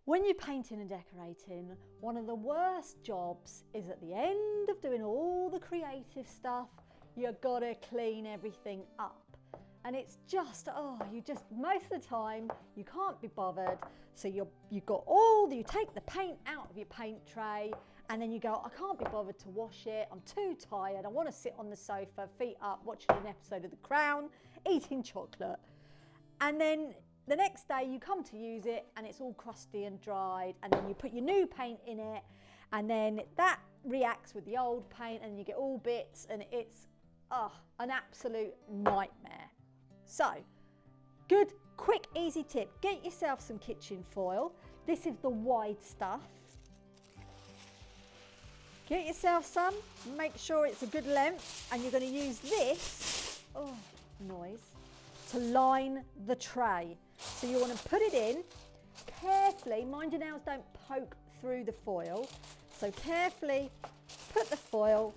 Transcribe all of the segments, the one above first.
When you're painting and decorating, one of the worst jobs is at the end of doing all the creative stuff, you've got to clean everything up. And it's just, most of the time, you can't be bothered. So you take the paint out of your paint tray and then you go, I can't be bothered to wash it. I'm too tired. I want to sit on the sofa, feet up, watching an episode of The Crown, eating chocolate. And then the next day you come to use it and it's all crusty and dried, and then you put your new paint in it and then that reacts with the old paint and you get all bits, and it's an absolute nightmare. So, good, quick, easy tip. Get yourself some kitchen foil. This is the wide stuff. Get yourself some, make sure it's a good length, and you're going to use this, to line the tray. So you want to put it in carefully, mind your nails don't poke through the foil. So carefully put the foil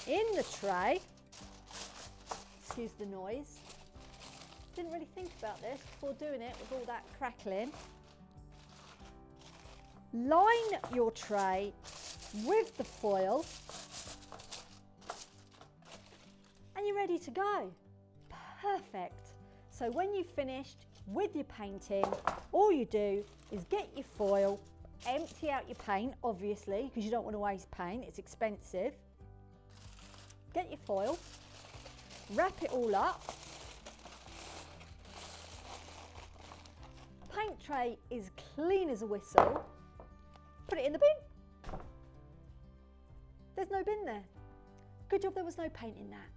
in the tray. Excuse the noise. Didn't really think about this before doing it with all that crackling. Line your tray with the foil and you're ready to go. Perfect. So when you've finished with your painting, all you do is get your foil, empty out your paint, obviously, because you don't want to waste paint, it's expensive. Get your foil, wrap it all up. Paint tray is clean as a whistle. Put it in the bin. There's no bin there. Good job there was no paint in that.